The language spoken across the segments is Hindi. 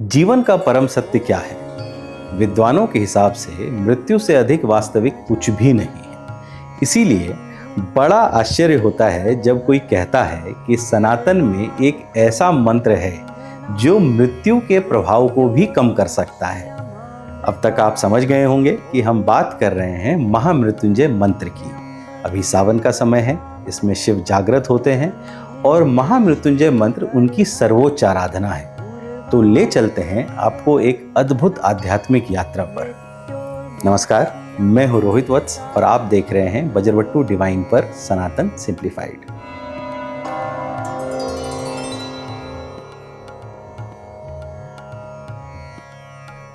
जीवन का परम सत्य क्या है? विद्वानों के हिसाब से मृत्यु से अधिक वास्तविक कुछ भी नहीं है। इसीलिए बड़ा आश्चर्य होता है जब कोई कहता है कि सनातन में एक ऐसा मंत्र है जो मृत्यु के प्रभाव को भी कम कर सकता है। अब तक आप समझ गए होंगे कि हम बात कर रहे हैं महामृत्युंजय मंत्र की। अभी सावन का समय है, इसमें शिव जागृत होते हैं और महामृत्युंजय मंत्र उनकी सर्वोच्च आराधना है। तो ले चलते हैं आपको एक अद्भुत आध्यात्मिक यात्रा पर। नमस्कार, मैं हूं रोहित वत्स और आप देख रहे हैं बजरवट्टू डिवाइन पर सनातन सिंप्लीफाइड।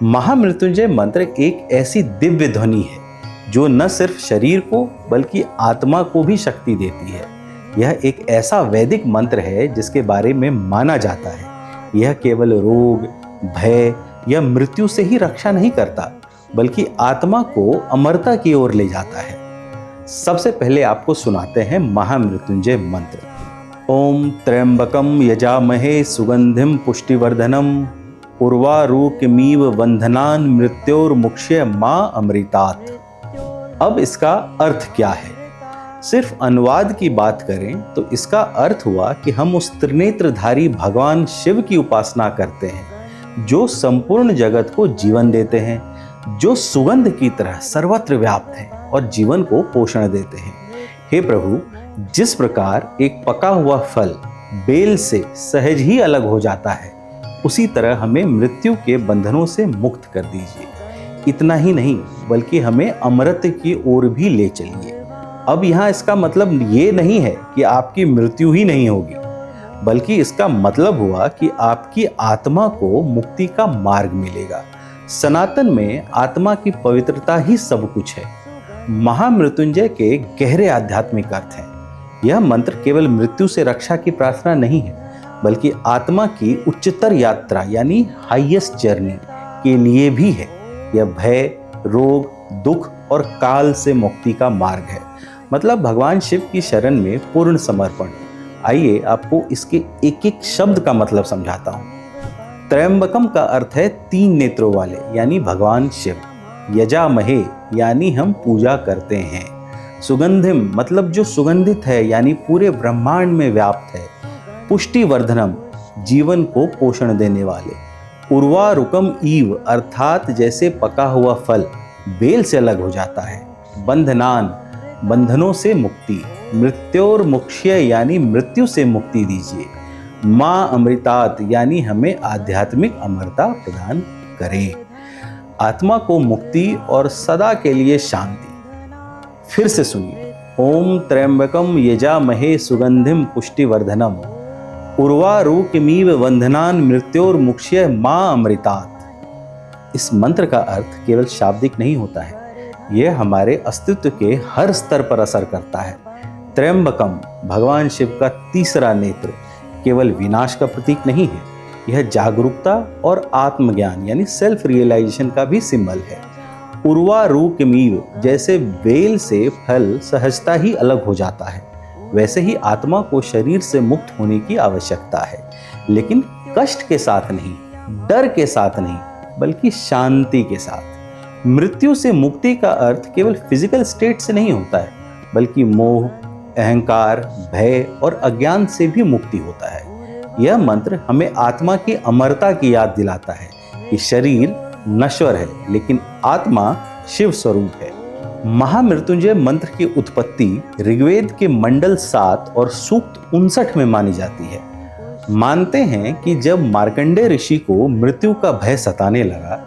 महामृत्युंजय मंत्र एक ऐसी दिव्य ध्वनि है जो न सिर्फ शरीर को बल्कि आत्मा को भी शक्ति देती है। यह एक ऐसा वैदिक मंत्र है जिसके बारे में माना जाता है यह केवल रोग, भय या मृत्यु से ही रक्षा नहीं करता बल्कि आत्मा को अमरता की ओर ले जाता है। सबसे पहले आपको सुनाते हैं महामृत्युंजय मंत्र। ओम त्र्यंबकम यजामहे सुगंधिम पुष्टिवर्धनम उर्वारुकमिव वंधनान मृत्योर्मुक्ष्य मा अमृतात्। अब इसका अर्थ क्या है? सिर्फ अनुवाद की बात करें तो इसका अर्थ हुआ कि हम उस त्रिनेत्रधारी भगवान शिव की उपासना करते हैं जो संपूर्ण जगत को जीवन देते हैं, जो सुगंध की तरह सर्वत्र व्याप्त हैं और जीवन को पोषण देते हैं। हे प्रभु, जिस प्रकार एक पका हुआ फल बेल से सहज ही अलग हो जाता है, उसी तरह हमें मृत्यु के बंधनों से मुक्त कर दीजिए। इतना ही नहीं बल्कि हमें अमृत की ओर भी ले चलिए। अब यहाँ इसका मतलब ये नहीं है कि आपकी मृत्यु ही नहीं होगी, बल्कि इसका मतलब हुआ कि आपकी आत्मा को मुक्ति का मार्ग मिलेगा। सनातन में आत्मा की पवित्रता ही सब कुछ है। महामृत्युंजय के गहरे आध्यात्मिक अर्थ हैं। यह मंत्र केवल मृत्यु से रक्षा की प्रार्थना नहीं है बल्कि आत्मा की उच्चतर यात्रा यानी हाईएस्ट जर्नी के लिए भी है। यह भय, रोग, दुख और काल से मुक्ति का मार्ग है, मतलब भगवान शिव की शरण में पूर्ण समर्पण। आइए आपको इसके एक एक शब्द का मतलब समझाता हूँ। त्र्यंबकम का अर्थ है 3 नेत्रों वाले यानी भगवान शिव। यजामहे यानी हम पूजा करते हैं। सुगंधिम मतलब जो सुगंधित है यानी पूरे ब्रह्मांड में व्याप्त है। पुष्टिवर्धनम जीवन को पोषण देने वाले। उर्वारुकम ईव अर्थात जैसे पका हुआ फल बेल से अलग हो जाता है। बंधनान बंधनों से मुक्ति। मृत्योर्मुक्ष्य यानी मृत्यु से मुक्ति दीजिए। माँ अमृतात् यानी हमें आध्यात्मिक अमरता प्रदान करें, आत्मा को मुक्ति और सदा के लिए शांति। फिर से सुनिए। ओम त्र्यंबकम यजामहे सुगंधिम पुष्टिवर्धनम उर्वारुकमिव वंधनान मृत्योर्मुक्ष्य माँ अमृतात्। इस मंत्र का अर्थ केवल शाब्दिक नहीं होता है, यह हमारे अस्तित्व के हर स्तर पर असर करता है। त्र्यंबकम भगवान शिव का तीसरा नेत्र केवल विनाश का प्रतीक नहीं है, यह जागरूकता और आत्मज्ञान यानी सेल्फ रियलाइजेशन का भी सिंबल है। उर्वारुकमिव जैसे बेल से फल सहजता ही अलग हो जाता है, वैसे ही आत्मा को शरीर से मुक्त होने की आवश्यकता है, लेकिन कष्ट के साथ नहीं, डर के साथ नहीं, बल्कि शांति के साथ। मृत्यु से मुक्ति का अर्थ केवल फिजिकल स्टेट से नहीं होता है बल्कि मोह, अहंकार, भय और अज्ञान से भी मुक्ति होता है। यह मंत्र हमें आत्मा की अमरता की याद दिलाता है कि शरीर नश्वर है लेकिन आत्मा शिव स्वरूप है। महामृत्युंजय मंत्र की उत्पत्ति ऋग्वेद के मंडल 7 और सूक्त 59 में मानी जाती है। मानते हैं कि जब मार्कंडेय ऋषि को मृत्यु का भय सताने लगा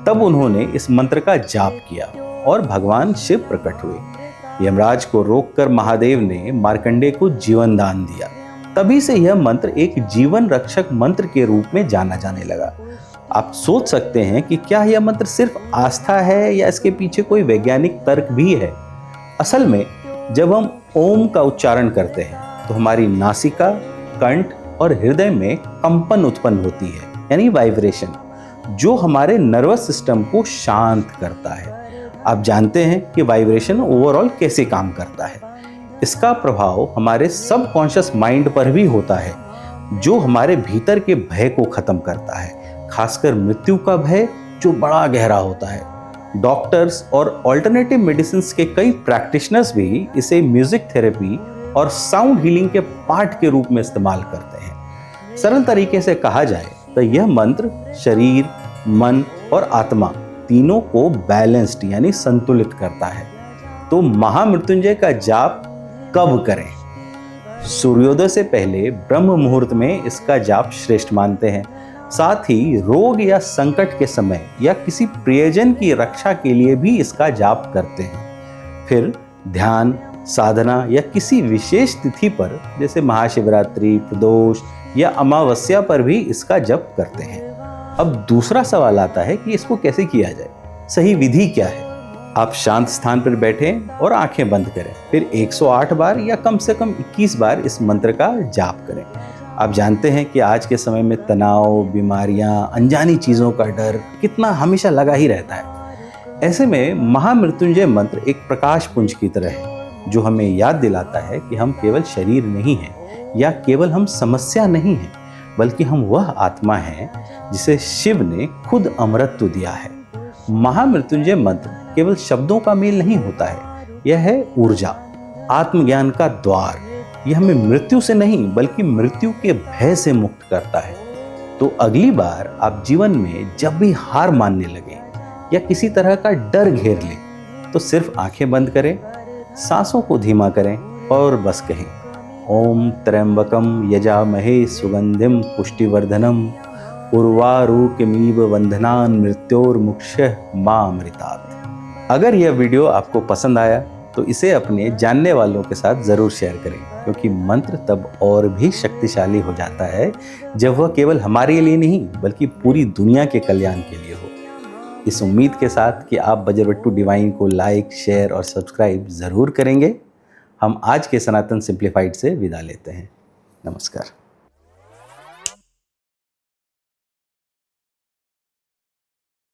तब उन्होंने इस मंत्र का जाप किया और भगवान शिव प्रकट हुए। यमराज को रोककर महादेव ने मार्कंडेय को जीवन दान दिया। तभी से यह मंत्र एक जीवन रक्षक मंत्र के रूप में जाना जाने लगा। आप सोच सकते हैं कि क्या यह मंत्र सिर्फ आस्था है या इसके पीछे कोई वैज्ञानिक तर्क भी है? असल में जब हम ओम का उच्चारण करते हैं तो हमारी नासिका, कंठ और हृदय में कंपन उत्पन्न होती है यानी वाइब्रेशन, जो हमारे नर्वस सिस्टम को शांत करता है। आप जानते हैं कि वाइब्रेशन ओवरऑल कैसे काम करता है। इसका प्रभाव हमारे सबकॉन्शियस माइंड पर भी होता है। जो हमारे भीतर के भय को खत्म करता है, खासकर मृत्यु का भय जो बड़ा गहरा होता है। डॉक्टर्स और ऑल्टरनेटिव मेडिसिन के कई प्रैक्टिशनर्स भी इसे म्यूजिक थेरेपी और साउंड हीलिंग के पार्ट के रूप में इस्तेमाल करते हैं। सरल तरीके से कहा जाए तो यह मंत्र शरीर, मन और आत्मा तीनों को बैलेंस्ड यानी संतुलित करता है। तो महामृत्युंजय का जाप कब करें? सूर्योदय से पहले ब्रह्म मुहूर्त में इसका जाप श्रेष्ठ मानते हैं। साथ ही रोग या संकट के समय या किसी प्रियजन की रक्षा के लिए भी इसका जाप करते हैं। फिर ध्यान, साधना या किसी विशेष तिथि पर जैसे महाशिवरात्रि, प्रदोष या अमावस्या पर भी इसका जप करते हैं। अब दूसरा सवाल आता है कि इसको कैसे किया जाए, सही विधि क्या है? आप शांत स्थान पर बैठें और आंखें बंद करें। फिर 108 बार या कम से कम 21 बार इस मंत्र का जाप करें। आप जानते हैं कि आज के समय में तनाव, बीमारियां, अनजानी चीज़ों का डर कितना हमेशा लगा ही रहता है। ऐसे में महामृत्युंजय मंत्र एक प्रकाश पुंज की तरह है जो हमें याद दिलाता है कि हम केवल शरीर नहीं हैं या केवल हम समस्या नहीं हैं, बल्कि हम वह आत्मा हैं जिसे शिव ने खुद अमरत्व दिया है। महामृत्युंजय मंत्र केवल शब्दों का मेल नहीं होता है, यह है ऊर्जा, आत्मज्ञान का द्वार। यह हमें मृत्यु से नहीं बल्कि मृत्यु के भय से मुक्त करता है। तो अगली बार आप जीवन में जब भी हार मानने लगे या किसी तरह का डर घेर ले तो सिर्फ आंखें बंद करें, सांसों को धीमा करें और बस कहें ओम त्र्यंबकम यजामहे सुगंधिम पुष्टिवर्धनम उर्वारुकमिव वंदनान मृत्योर्मुक्षः मामृतात्। अगर यह वीडियो आपको पसंद आया तो इसे अपने जानने वालों के साथ ज़रूर शेयर करें, क्योंकि मंत्र तब और भी शक्तिशाली हो जाता है जब वह केवल हमारे लिए नहीं बल्कि पूरी दुनिया के कल्याण के लिए हो। इस उम्मीद के साथ कि आप बजरबट्टू डिवाइन को लाइक, शेयर और सब्सक्राइब ज़रूर करेंगे, हम आज के सनातन सिंप्लीफाइड से विदा लेते हैं। नमस्कार।